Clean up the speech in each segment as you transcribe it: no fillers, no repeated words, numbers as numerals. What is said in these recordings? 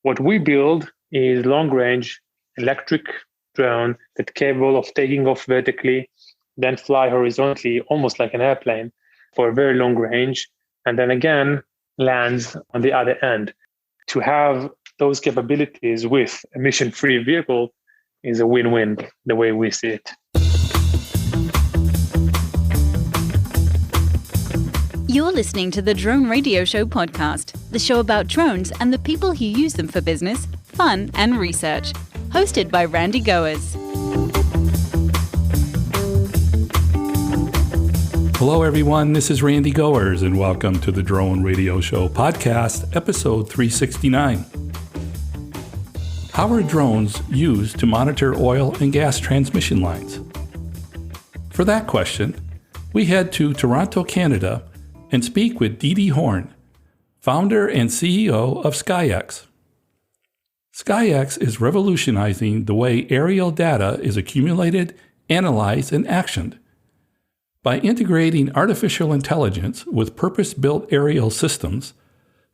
What we build is long-range electric drone that's capable of taking off vertically, then fly horizontally, almost like an airplane, for a very long range, and then again lands on the other end. To have those capabilities with a mission-free vehicle is a win-win, the way we see it. You're listening to the Drone Radio Show podcast, the show about drones and the people who use them for business, fun, and research. Hosted by Randy Goers. Hello, everyone. This is Randy Goers, and welcome to the Drone Radio Show podcast, episode 369. How are drones used to monitor oil and gas transmission lines? For that question, we head to Toronto, Canada, and speak with Didi Horn, founder and CEO of SkyX. SkyX is revolutionizing the way aerial data is accumulated, analyzed, and actioned. By integrating artificial intelligence with purpose-built aerial systems,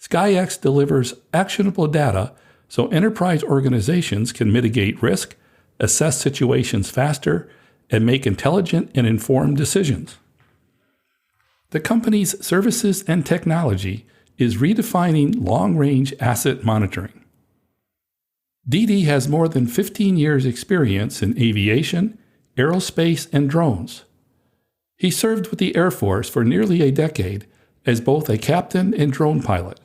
SkyX delivers actionable data so enterprise organizations can mitigate risk, assess situations faster, and make intelligent and informed decisions. The company's services and technology is redefining long-range asset monitoring. Didi has more than 15 years' experience in aviation, aerospace, and drones. He served with the Air Force for nearly a decade as both a captain and drone pilot.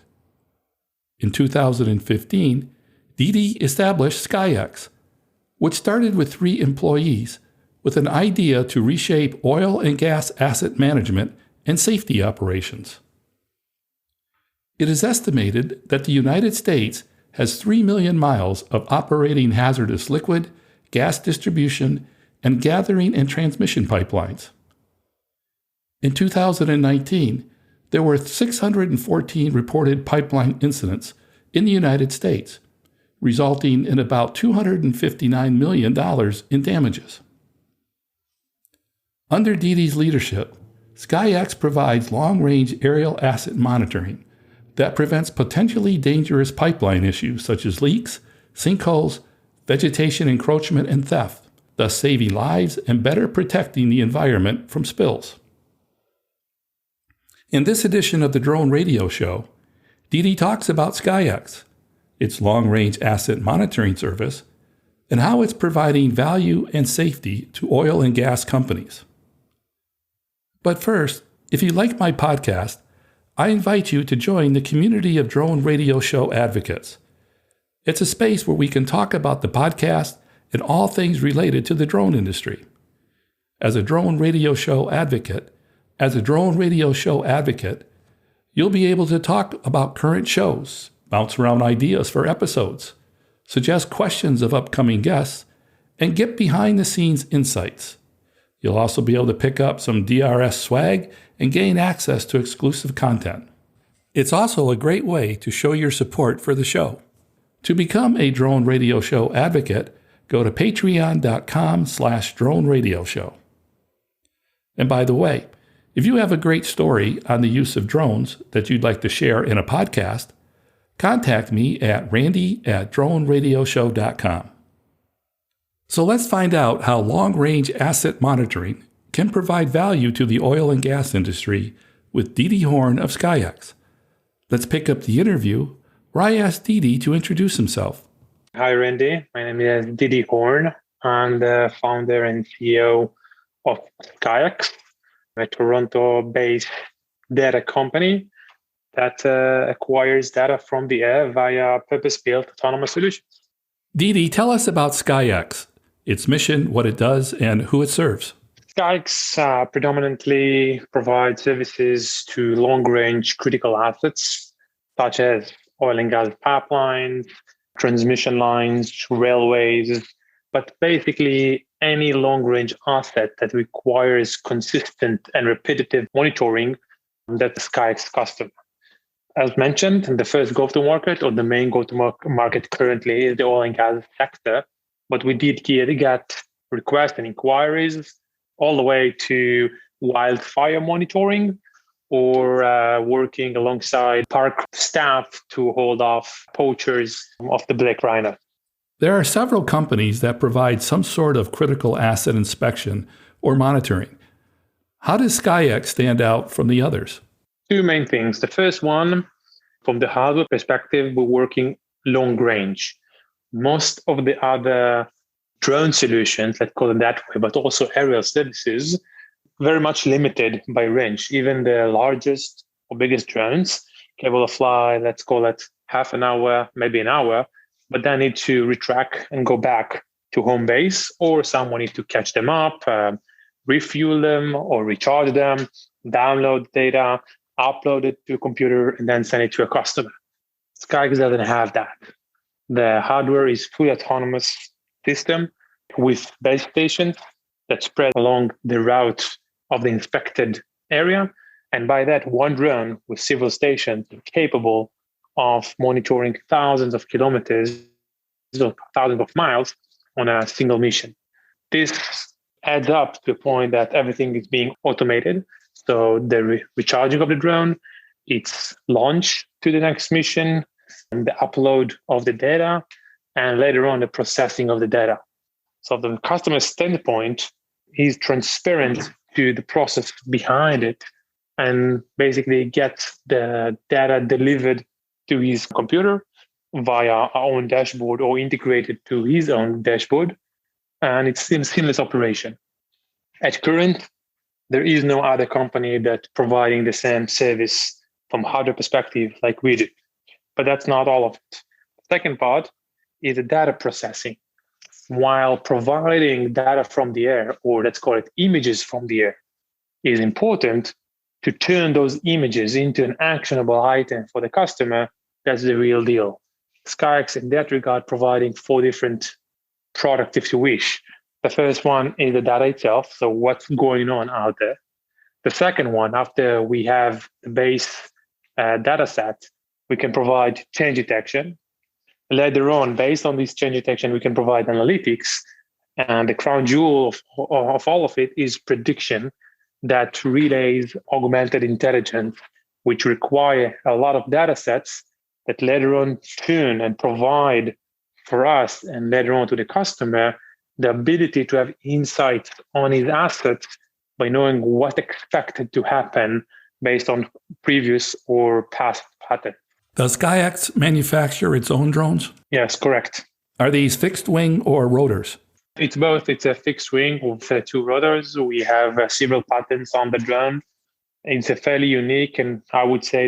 In 2015, Didi established SkyX, which started with 3 employees with an idea to reshape oil and gas asset management and safety operations. It is estimated that the United States has 3 million miles of operating hazardous liquid, gas distribution, and gathering and transmission pipelines. In 2019, there were 614 reported pipeline incidents in the United States, resulting in about $259 million in damages. Under Didi's leadership, SkyX provides long-range aerial asset monitoring that prevents potentially dangerous pipeline issues such as leaks, sinkholes, vegetation encroachment, and theft, thus saving lives and better protecting the environment from spills. In this edition of the Drone Radio Show, Didi talks about SkyX, its long-range asset monitoring service, and how it's providing value and safety to oil and gas companies. But first, if you like my podcast, I invite you to join the community of Drone Radio Show advocates. It's a space where we can talk about the podcast and all things related to the drone industry. As a Drone Radio Show advocate, you'll be able to talk about current shows, bounce around ideas for episodes, suggest questions of upcoming guests, and get behind-the-scenes insights. You'll also be able to pick up some DRS swag and gain access to exclusive content. It's also a great way to show your support for the show. To become a Drone Radio Show advocate, go to patreon.com/Drone Radio Show. And by the way, if you have a great story on the use of drones that you'd like to share in a podcast, contact me at randy@droneradioshow.com. So let's find out how long-range asset monitoring can provide value to the oil and gas industry with Didi Horn of SkyX. Let's pick up the interview where I asked Didi to introduce himself. Hi, Randy. My name is Didi Horn. I'm the founder and CEO of SkyX, a Toronto-based data company that acquires data from the air via purpose-built autonomous solutions. Didi, tell us about SkyX, its mission, what it does, and who it serves. SkyX predominantly provides services to long-range critical assets, such as oil and gas pipelines, transmission lines, railways, but basically any long-range asset that requires consistent and repetitive monitoring that the SkyX customer. As mentioned, the first go-to-market or the main go-to-market currently is the oil and gas sector, but we did get requests and inquiries all the way to wildfire monitoring or working alongside park staff to hold off poachers of the black rhino. There are several companies that provide some sort of critical asset inspection or monitoring. How does SkyX stand out from the others? Two main things. The first one, from the hardware perspective, we're working long range. Most of the other drone solutions, let's call it that way, but also aerial services, very much limited by range. Even the largest or biggest drones, able to fly, let's call it half an hour, maybe an hour, but then need to retract and go back to home base, or someone needs to catch them up, refuel them or recharge them, download data, upload it to a computer, and then send it to a customer. SkyX doesn't have that. The hardware is fully autonomous system with base stations that spread along the route of the inspected area. And by that, one drone with several stations capable of monitoring thousands of kilometers or thousands of miles on a single mission. This adds up to a point that everything is being automated. So the recharging of the drone, its launch to the next mission, and the upload of the data, and later on the processing of the data. So from the customer standpoint, he's transparent to the process behind it and basically gets the data delivered to his computer via our own dashboard or integrated to his own dashboard. And it's a seamless operation. At current, there is no other company that's providing the same service from hardware perspective like we do. But that's not all of it. The second part is the data processing. While providing data from the air, or let's call it images from the air, is important to turn those images into an actionable item for the customer, that's the real deal. SkyX, in that regard, providing 4 different products, if you wish. The first one is the data itself, so what's going on out there. The second one, after we have the base data set, we can provide change detection. Later on, based on this change detection, we can provide analytics. And the crown jewel of all of it is prediction that relays augmented intelligence, which require a lot of data sets that later on turn and provide for us and later on to the customer the ability to have insights on his assets by knowing what's expected to happen based on previous or past patterns. Does SkyX manufacture its own drones? Yes, correct. Are these fixed wing or rotors? It's both. It's a fixed wing with 2 rotors. We have several patents on the drone. It's a fairly unique, and I would say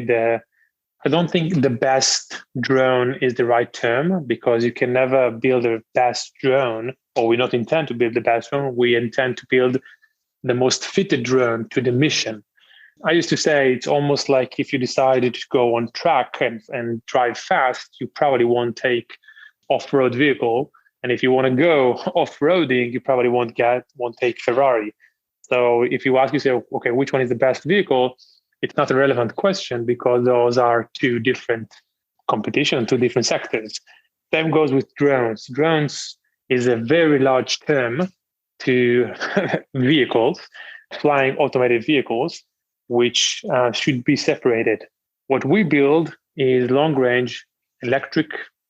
I don't think the best drone is the right term, because you can never build the best drone, or we don't intend to build the best drone. We intend to build the most fitted drone to the mission. I used to say it's almost like if you decided to go on track and drive fast, you probably won't take off-road vehicle. And if you want to go off-roading, you probably won't take Ferrari. So if you ask yourself, okay, which one is the best vehicle? It's not a relevant question, because those are 2 different competition, 2 different sectors. Same goes with drones. Drones is a very large term to vehicles, flying automated vehicles, which should be separated. What we build is long-range electric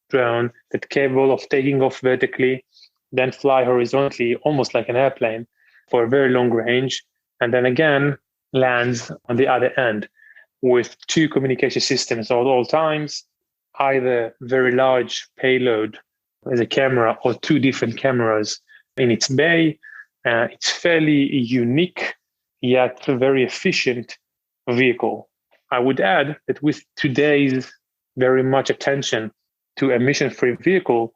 drone that's capable of taking off vertically, then fly horizontally, almost like an airplane, for a very long range, and then again lands on the other end with 2 communication systems at all times, either very large payload as a camera or 2 different cameras in its bay. It's fairly unique, yet very efficient vehicle. I would add that with today's very much attention to emission-free vehicle,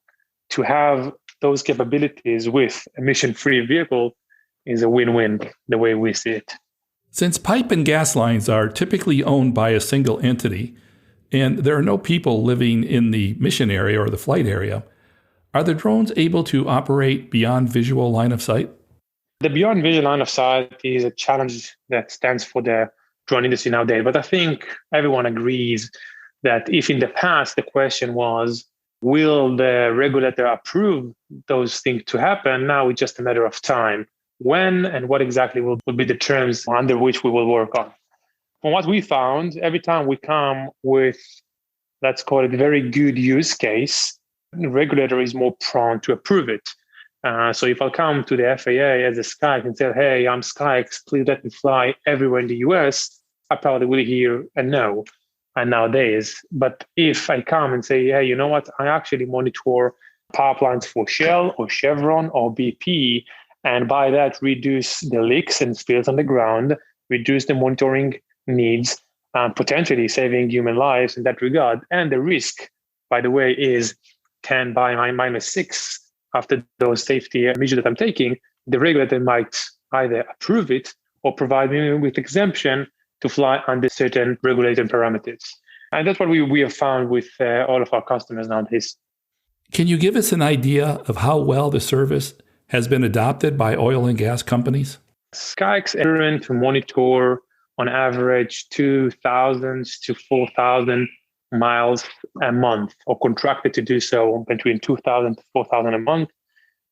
to have those capabilities with emission-free vehicle is a win-win, the way we see it. Since pipe and gas lines are typically owned by a single entity, and there are no people living in the mission area or the flight area, are the drones able to operate beyond visual line of sight? The beyond visual line of sight is a challenge that stands for the drone industry nowadays. But I think everyone agrees that if in the past the question was, will the regulator approve those things to happen? Now it's just a matter of time. When and what exactly will be the terms under which we will work on. From what we found, every time we come with, let's call it, a very good use case, the regulator is more prone to approve it. So if I come to the FAA as a SkyX and say, hey, I'm SkyX, please let me fly everywhere in the US, I probably will hear a no nowadays. But if I come and say, hey, you know what, I actually monitor pipelines for Shell or Chevron or BP, and by that reduce the leaks and spills on the ground, reduce the monitoring needs, potentially saving human lives in that regard. And the risk, by the way, is 10 by minus 6 after those safety measures that I'm taking. The regulator might either approve it or provide me with exemption to fly under certain regulated parameters. And that's what we have found with all of our customers nowadays. Can you give us an idea of how well the service has been adopted by oil and gas companies? SkyX is current to monitor on average 2,000 to 4,000 miles a month, or contracted to do so between 2,000 to 4,000 a month.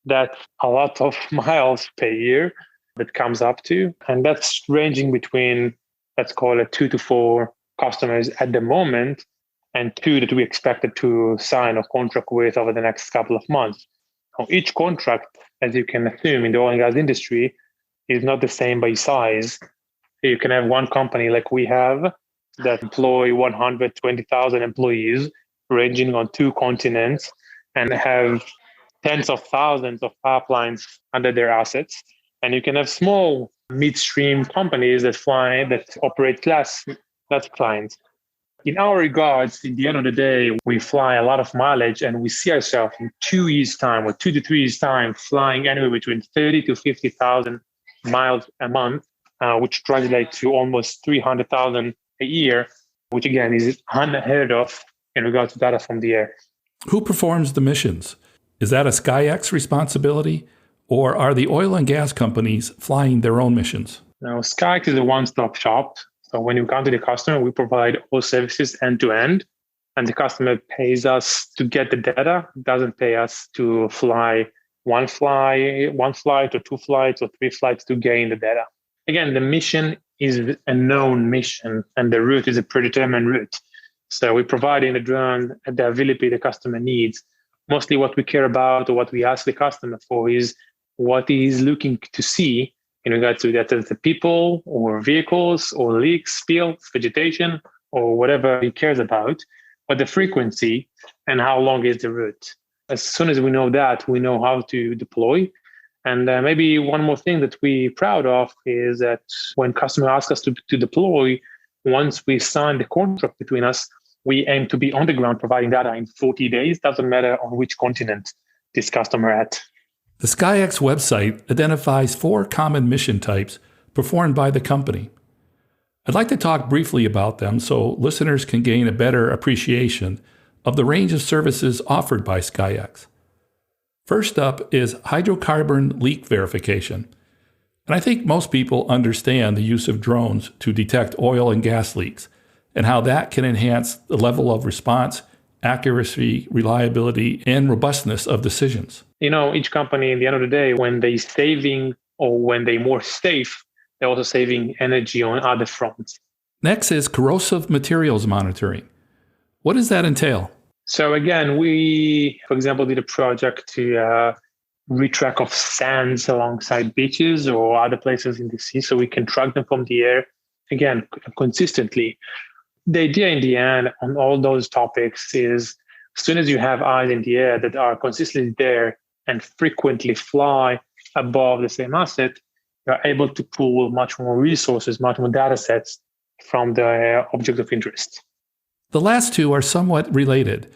That's a lot of miles per year that comes up to. And that's ranging between, let's call it 2 to 4 customers at the moment, and 2 that we expected to sign a contract with over the next couple of months. Now, each contract, as you can assume in the oil and gas industry, is not the same by size. You can have one company like we have that employ 120,000 employees ranging on 2 continents and have tens of thousands of pipelines under their assets. And you can have small midstream companies that operate less clients. In our regards, in the end of the day, we fly a lot of mileage, and we see ourselves in 2 years' time or 2 to 3 years' time flying anywhere between 30 to 50,000 miles a month, which translates to almost 300,000 a year, which again is unheard of in regards to data from the air. Who performs the missions? Is that a SkyX responsibility, or are the oil and gas companies flying their own missions? Now, SkyX is a one-stop shop. So when you come to the customer, we provide all services end to end, and the customer pays us to get the data, doesn't pay us to fly one flight or 2 flights or 3 flights to gain the data. Again, the mission is a known mission, and the route is a predetermined route. So we provide in the drone the availability the customer needs. Mostly what we care about, or what we ask the customer for, is what he is looking to see in regards to that, the people or vehicles or leaks, spills, vegetation, or whatever he cares about, but the frequency and how long is the route. As soon as we know that, we know how to deploy. And maybe one more thing that we're proud of is that when customers ask us to deploy, once we sign the contract between us, we aim to be on the ground providing data in 40 days. Doesn't matter on which continent this customer at. The SkyX website identifies 4 common mission types performed by the company. I'd like to talk briefly about them so listeners can gain a better appreciation of the range of services offered by SkyX. First up is hydrocarbon leak verification. And I think most people understand the use of drones to detect oil and gas leaks and how that can enhance the level of response, accuracy, reliability, and robustness of decisions. Each company, at the end of the day, when they're saving or when they're more safe, they're also saving energy on other fronts. Next is corrosive materials monitoring. What does that entail? So again, we, for example, did a project to retrack of sands alongside beaches or other places in the sea so we can track them from the air, again, consistently. The idea in the end on all those topics is as soon as you have eyes in the air that are consistently there and frequently fly above the same asset, you're able to pull much more resources, much more data sets from the object of interest. The last 2 are somewhat related: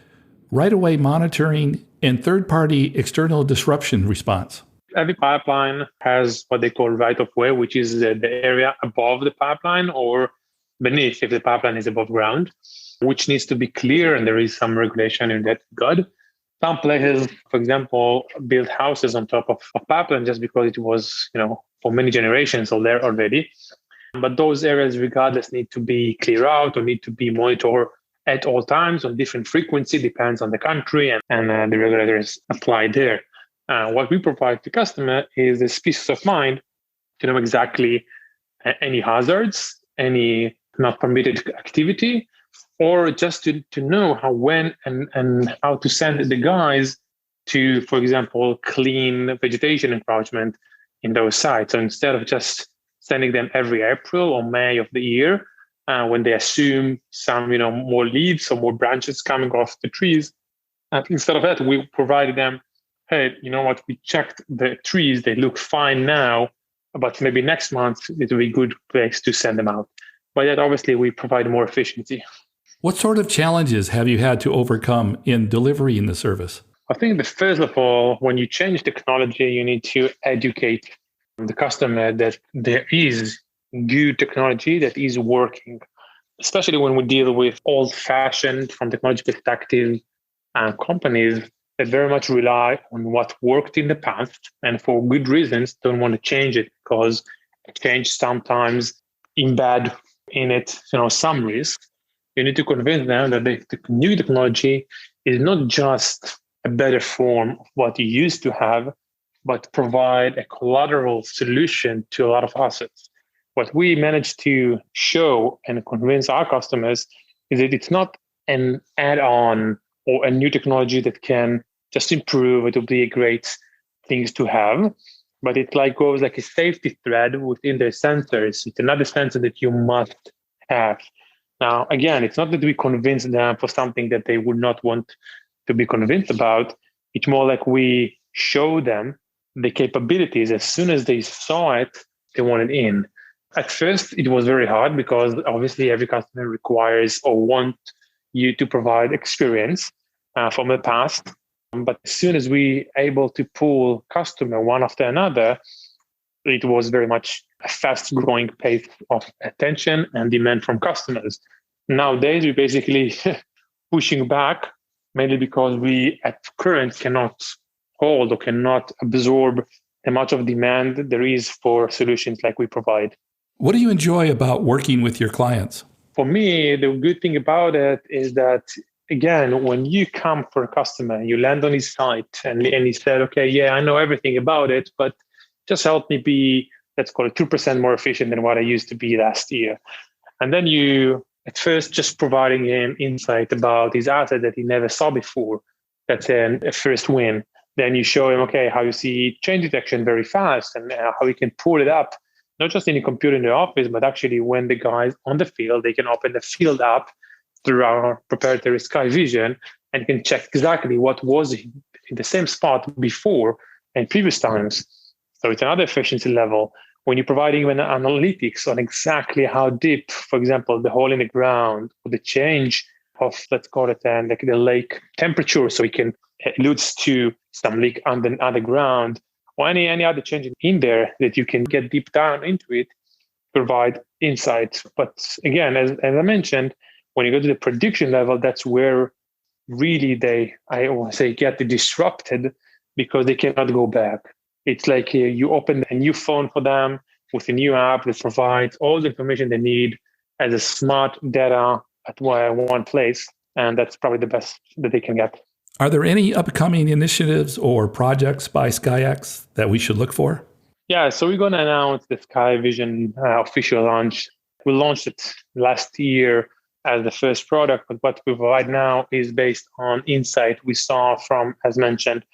right-of-way monitoring and third-party external disruption response. Every pipeline has what they call right-of-way, which is the area above the pipeline or beneath if the pipeline is above ground, which needs to be clear, and there is some regulation in that regard. Some places, for example, build houses on top of a pipeline just because it was, for many generations or there already. But those areas, regardless, need to be clear out or need to be monitored at all times on different frequency, depends on the country and the regulators apply there. What we provide to customer is this peace of mind to know exactly any hazards, any not permitted activity, or just to know how, when, and how to send the guys to, for example, clean vegetation encroachment in those sites. So instead of just sending them every April or May of the year, when they assume some, more leaves or more branches coming off the trees, instead of that, we provided them, hey, you know what? We checked the trees; they look fine now, but maybe next month it will be a good place to send them out. But yet, obviously, we provide more efficiency. What sort of challenges have you had to overcome in delivering the service? I think that first of all, when you change technology, you need to educate the customer that there is good technology that is working, especially when we deal with old-fashioned, from technology perspective, companies that very much rely on what worked in the past and for good reasons don't want to change it because change sometimes embed in it, some risk. You need to convince them that the new technology is not just a better form of what you used to have, but provide a collateral solution to a lot of assets. What we managed to show and convince our customers is that it's not an add-on or a new technology that can just improve. It will be a great thing to have, but it goes like a safety thread within their sensors. It's another sensor that you must have. Now, again, it's not that we convince them for something that they would not want to be convinced about. It's more like we show them the capabilities. As soon as they saw it, they wanted in. At first, it was very hard because obviously every customer requires or want you to provide experience from the past. But as soon as we able to pull customer one after another, it was very much a fast growing pace of attention and demand from customers. Nowadays, we're basically pushing back, mainly because we at current cannot hold or cannot absorb the much of demand there is for solutions like we provide. What do you enjoy about working with your clients? For me, the good thing about it is that, again, when you come for a customer, you land on his site and he said, okay, yeah, I know everything about it, but just help me be, let's call it 2% more efficient than what I used to be last year. And then you, at first, just providing him insight about his asset that he never saw before. That's a first win. Then you show him, okay, how you see change detection very fast and how he can pull it up, not just in a computer in the office, but actually when the guys on the field, they can open the field app through our proprietary Sky Vision and can check exactly what was in the same spot before and previous times. So it's another efficiency level. When you're providing even analytics on exactly how deep, for example, the hole in the ground or the change of, let's call it like the lake temperature, so it can alludes to some leak underground or any other change in there that you can get deep down into it, provide insights. But again, as I mentioned, when you go to the prediction level, that's where really get disrupted because they cannot go back. It's like you open a new phone for them with a new app that provides all the information they need as a smart data at one place. And that's probably the best that they can get. Are there any upcoming initiatives or projects by SkyX that we should look for? Yeah, so we're going to announce the Sky Vision official launch. We launched it last year as the first product, but what we provide now is based on insight we saw from, as mentioned,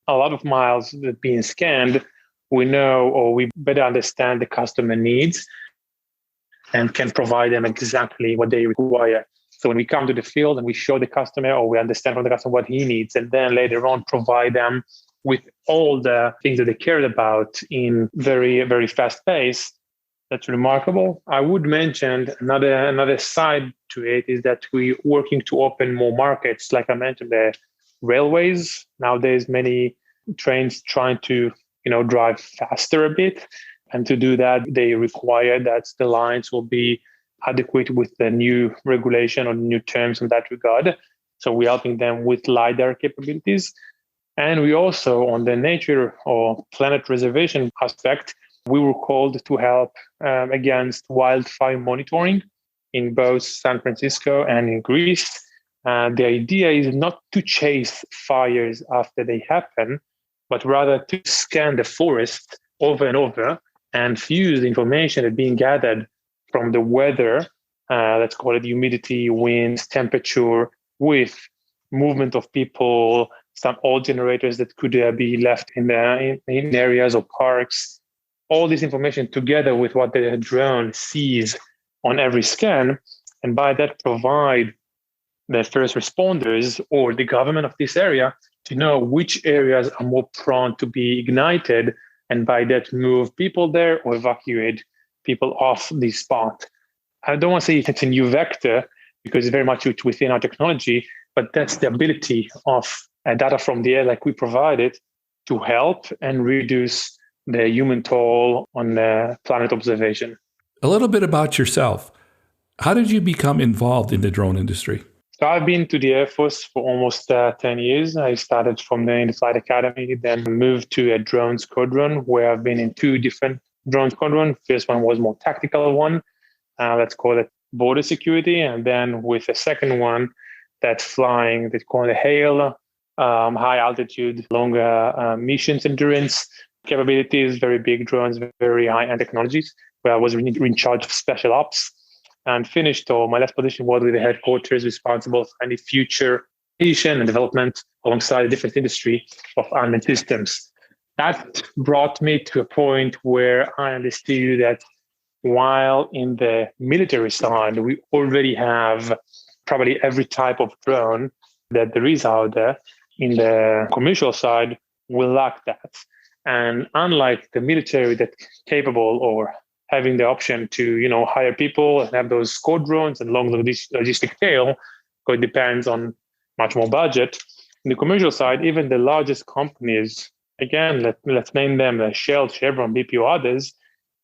a lot of miles that being scanned. We know, or we better understand the customer needs and can provide them exactly what they require. So when we come to the field and we show the customer, or we understand from the customer what he needs, and then later on provide them with all the things that they cared about in very, very fast pace, that's remarkable. I would mention another side to it is that we're working to open more markets. Like I mentioned, the railways. Nowadays, many trains trying to drive faster a bit. And to do that, they require that the lines will be adequate with the new regulation or new terms in that regard. So we're helping them with LiDAR capabilities. And we also, on the nature or planet preservation aspect, we were called to help against wildfire monitoring in both San Francisco and in Greece. The idea is not to chase fires after they happen, but rather to scan the forest over and over and fuse the information that's being gathered from the weather let's call it humidity, winds, temperature, with movement of people, some old generators that could be left in areas or parks. All this information together with what the drone sees on every scan, and by that provide the first responders or the government of this area to know which areas are more prone to be ignited, and by that move people there or evacuate people off the spot. I don't want to say it's a new vector because it's very much within our technology, but that's the ability of data from the air like we provided to help and reduce the human toll on the planet observation. A little bit about yourself. How did you become involved in the drone industry? So I've been to the Air Force for almost 10 years. I started from the Flight Academy, then moved to a drone squadron where I've been in 2 different drone squadrons. First one was more tactical one. Let's call it border security. And then with a second one that's flying, they call it HAIL, high altitude, longer missions endurance capabilities, very big drones, very high-end technologies, where I was in charge of special ops. And finished, or my last position was with the headquarters responsible for any future aviation and development alongside a different industry of unmanned systems. That brought me to a point where I understood that while in the military side, we already have probably every type of drone that there is out there, in the commercial side, we lack that. And unlike the military that's capable or having the option to, hire people and have those squadrons and long logistic tail, because it depends on much more budget. In the commercial side, even the largest companies, again, let's name them Shell, Chevron, BP, or others,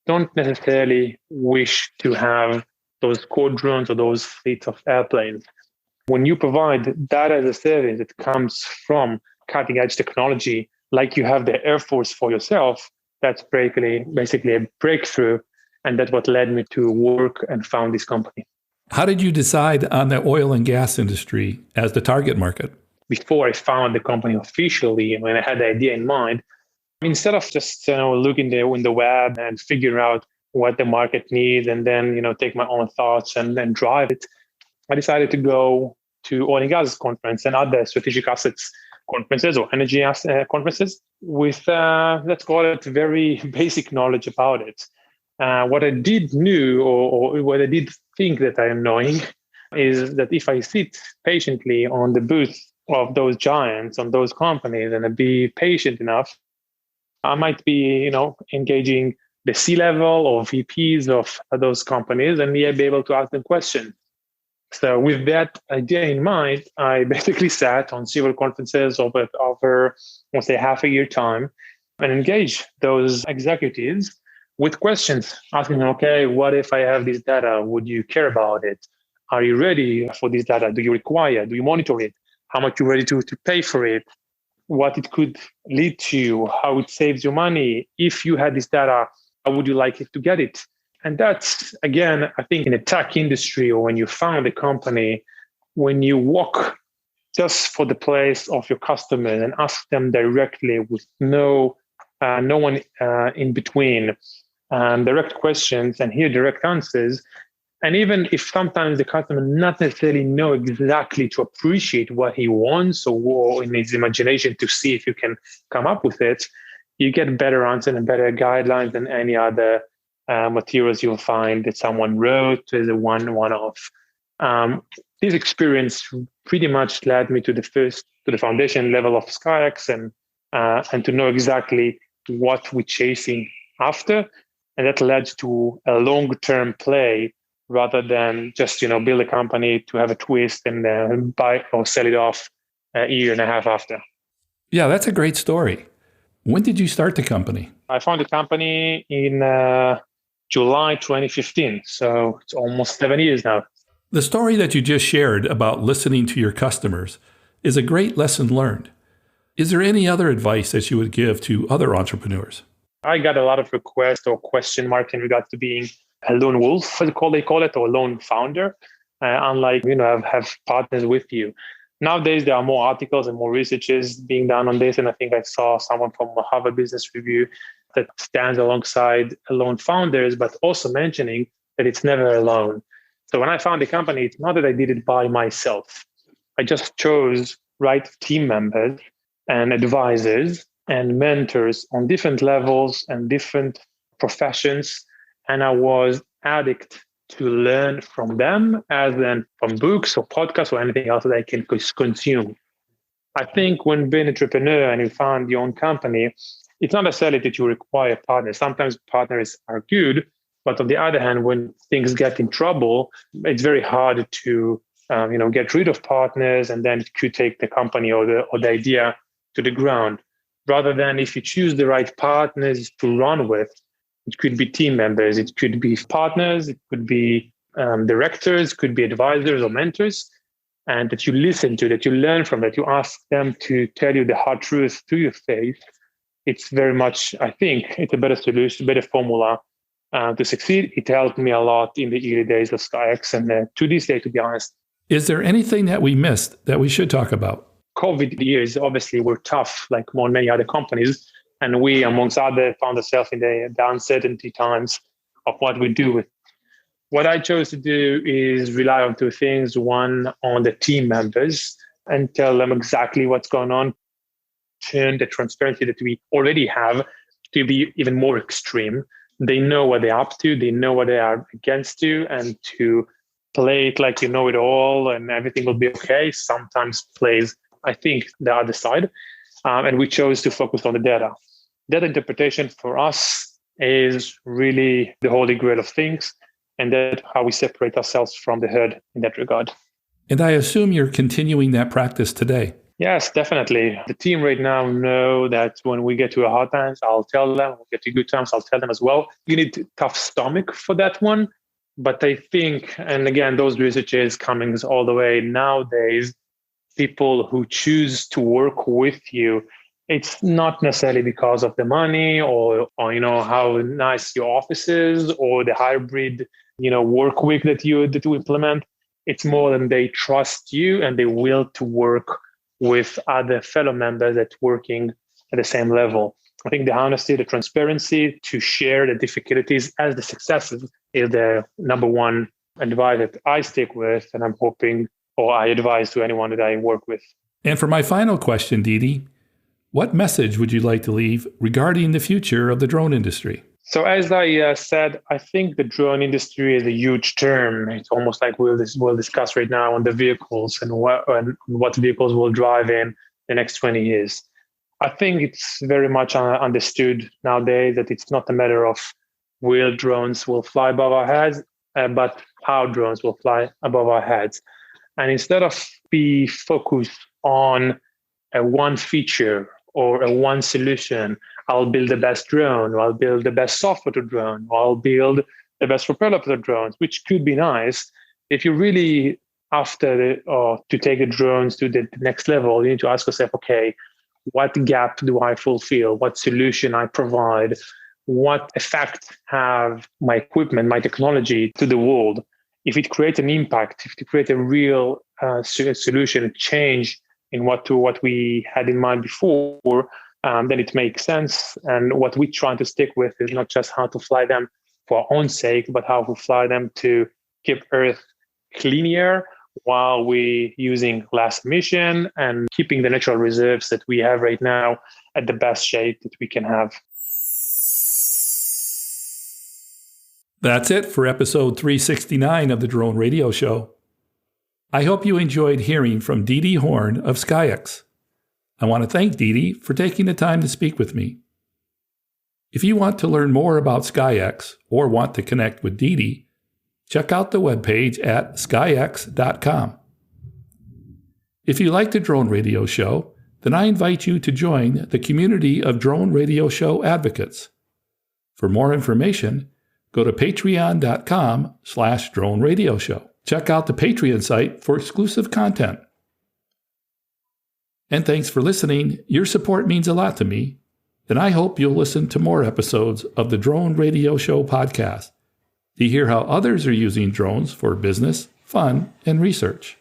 don't necessarily wish to have those squadrons or those fleets of airplanes. When you provide data as a service that comes from cutting edge technology, like you have the Air Force for yourself, that's basically a breakthrough. And that's what led me to work and found this company. How did you decide on the oil and gas industry as the target market? Before I found the company officially, when I had the idea in mind, instead of just looking there in the web and figuring out what the market needs and then take my own thoughts and then drive it, I decided to go to oil and gas conference and other strategic assets conferences or energy conferences with, let's call it, very basic knowledge about it. What I did knew, or what I did think that I am knowing, is that if I sit patiently on the booth of those giants, on those companies, and I be patient enough, I might be, engaging the C-level or VPs of those companies, and be able to ask them questions. So with that idea in mind, I basically sat on several conferences over let's say half a year time and engaged those executives with questions, asking them, okay, what if I have this data? Would you care about it? Are you ready for this data? Do you require? Do you monitor it? How much you're ready to pay for it? What it could lead to? How it saves your money? If you had this data, how would you like it to get it? And that's, again, I think in the tech industry, or when you found a company, when you walk just for the place of your customers and ask them directly with no one in between, direct questions and hear direct answers. And even if sometimes the customer not necessarily know exactly to appreciate what he wants or in his imagination to see if you can come up with it, you get better answers and better guidelines than any other materials you'll find that someone wrote as a one-off. This experience pretty much led me to the foundation level of SkyX and to know exactly what we're chasing after. And that led to a long-term play rather than just, build a company to have a twist and buy or sell it off a year and a half after. Yeah, that's a great story. When did you start the company? I found the company in July 2015. So it's almost 7 years now. The story that you just shared about listening to your customers is a great lesson learned. Is there any other advice that you would give to other entrepreneurs? I got a lot of requests or question marks in regards to being a lone wolf, as they call it, or a lone founder, unlike, have partners with you. Nowadays, there are more articles and more researches being done on this. And I think I saw someone from Harvard Business Review that stands alongside lone founders, but also mentioning that it's never alone. So when I found the company, it's not that I did it by myself. I just chose right team members and advisors and mentors on different levels and different professions. And I was addict to learn from them as then from books or podcasts or anything else that I can consume. I think when being an entrepreneur and you found your own company, it's not necessarily that you require partners. Sometimes partners are good, but on the other hand, when things get in trouble, it's very hard to get rid of partners, and then it could take the company or the idea to the ground. Rather than if you choose the right partners to run with, it could be team members, it could be partners, it could be directors, could be advisors or mentors, and that you listen to, that you learn from, that you ask them to tell you the hard truth to your face. It's very much, I think, it's a better solution, better formula to succeed. It helped me a lot in the early days of SkyX and to this day, to be honest. Is there anything that we missed that we should talk about? COVID years obviously were tough, like many other companies. And we, amongst others, found ourselves in the uncertainty times of what we do with. What I chose to do is rely on two things. One, on the team members and tell them exactly what's going on. Turn the transparency that we already have to be even more extreme. They know what they're up to. They know what they are against you, and to play it like you know it all and everything will be okay. Sometimes plays, I think, the other side. And we chose to focus on the data. Data interpretation for us is really the holy grail of things. And that's how we separate ourselves from the herd in that regard. And I assume you're continuing that practice today. Yes, definitely. The team right now know that when we get to a hard times, I'll tell them. When we get to good times, I'll tell them as well. You need tough stomach for that one. But I think, and again, those researches coming all the way nowadays, people who choose to work with you, it's not necessarily because of the money or how nice your office is or the hybrid work week that you implement. It's more than they trust you and they will to work with other fellow members that working at the same level. I think the honesty, the transparency to share the difficulties as the successes is the number one advice that I stick with, and I'm hoping, or I advise to anyone that I work with. And for my final question, Didi, what message would you like to leave regarding the future of the drone industry? So as I said, I think the drone industry is a huge term. It's almost like we'll discuss right now on the vehicles and what vehicles will drive in the next 20 years. I think it's very much understood nowadays that it's not a matter of where drones will fly above our heads, but how drones will fly above our heads. And instead of be focused on a one feature or a one solution, I'll build the best drone, or I'll build the best software to drone, or I'll build the best propeller for the drones, which could be nice. If you're really after to take the drones to the next level, you need to ask yourself, okay, what gap do I fulfill? What solution I provide? What effect have my equipment, my technology to the world? If it creates an impact, if it creates a real solution, a change in what we had in mind before, then it makes sense. And what we're trying to stick with is not just how to fly them for our own sake, but how to fly them to keep Earth cleaner while we're using less emission and keeping the natural reserves that we have right now at the best shape that we can have. That's it for episode 369 of the Drone Radio Show. I hope you enjoyed hearing from Didi Horn of SkyX. I want to thank Didi for taking the time to speak with me. If you want to learn more about SkyX or want to connect with Didi, check out the webpage at skyx.com. If you like the Drone Radio Show, then I invite you to join the community of Drone Radio Show advocates. For more information, go to patreon.com/Drone Radio Show. Check out the Patreon site for exclusive content. And thanks for listening. Your support means a lot to me, and I hope you'll listen to more episodes of the Drone Radio Show podcast to hear how others are using drones for business, fun, and research.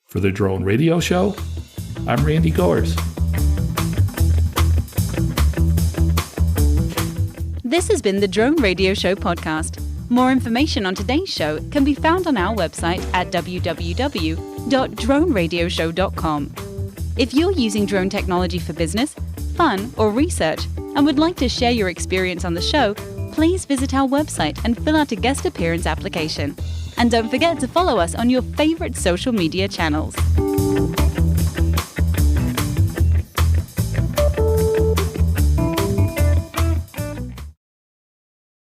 For the Drone Radio Show, I'm Randy Gores. This has been the Drone Radio Show podcast. More information on today's show can be found on our website at www.droneradioshow.com. If you're using drone technology for business, fun, or research and would like to share your experience on the show, please visit our website and fill out a guest appearance application. And don't forget to follow us on your favorite social media channels.